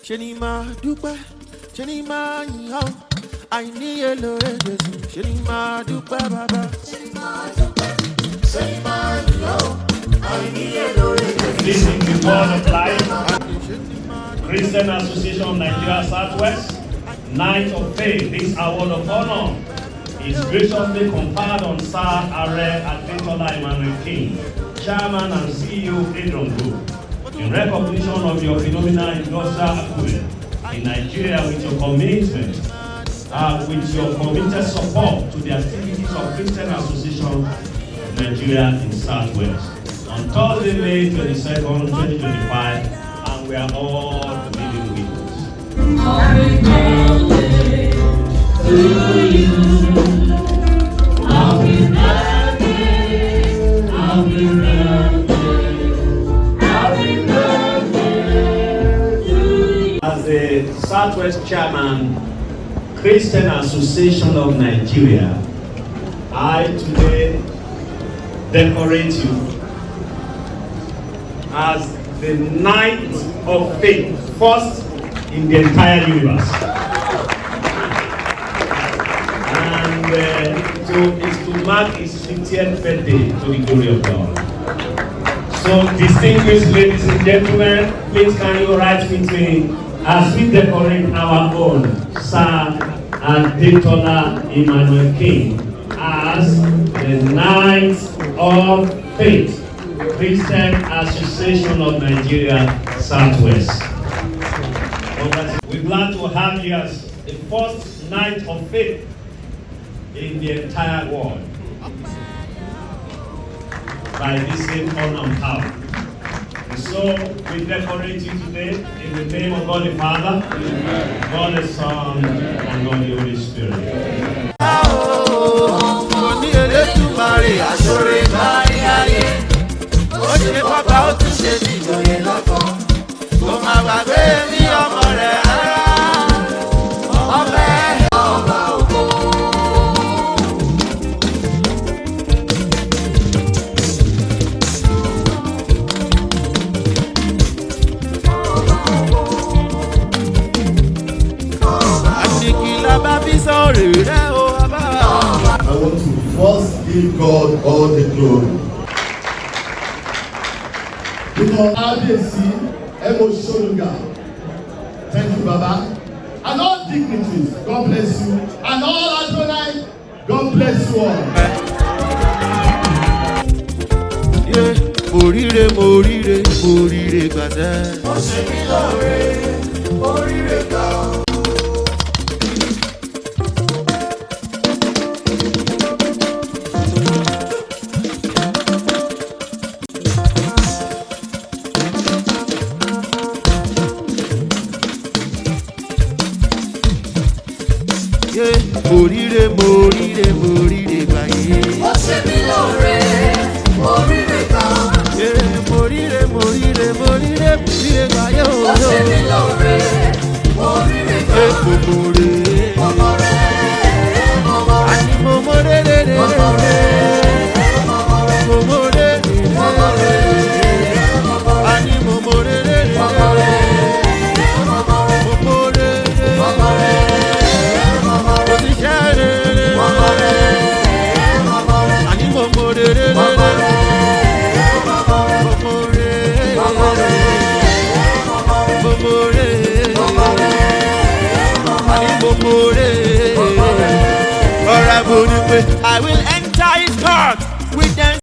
ṣe ni máa dúpẹ́, ṣe ni máa yìn ọ́, àìníye lóore Jésù, ṣe ni máa dúpẹ́ bàbá. Ṣe ni máa dúpẹ́, ṣe ni máa yìn ọ́, àìníye lóore Jésù. This is the word of life. Christian Association of Nigeria Southwest, Night of Faith. This award of honor is graciously conferred on Sir Aare Adetola Emmanuelking, Chairman and CEO of Adron Group, in recognition of your phenomenal industrial acumen in Nigeria with your commitment, with your committed support to the activities of Christian Association of Nigeria in Southwest. On Thursday, May 22nd, 2025, and we are all living witnesses. Happy birthday to you. Happy birthday, happy birthday, happy birthday to you. As the Southwest Chairman, Christian Association of Nigeria, I today decorate you as the Knight of Faith, first in the entire universe. And it's to mark his 50th birthday to the glory of God. So, distinguished ladies and gentlemen, please can you rise with me as we decorate our own Sir Adetola Emmanuelking as the Knight of Faith, Christian Association of Nigeria Southwest. We're glad to have you as the first Knight of Faith in the entire world by this same honor and power. And so we decorate you today in the name of God the Father, Amen. God the Son, and God the Holy Spirit. I want to first give God all the glory. Because Adesi, Emosoluga, thank you, Baba. And all dignitaries, God bless you. And all Adonai, God bless you all. Yeah, morire, morire, morire, gbadẹ. Ó ṣe mí lóore, morire gbà. Morire, morire, morire, gbàyè. Ó ṣe mí lóore, morire gbà. Morire, morire, morire, morire, gbàyè. Ó ṣe mí lóore, morire gbà. Momore, Momore, momore, ani momore, momore, momore, momore, ani momore, momore, I will enter his court with them.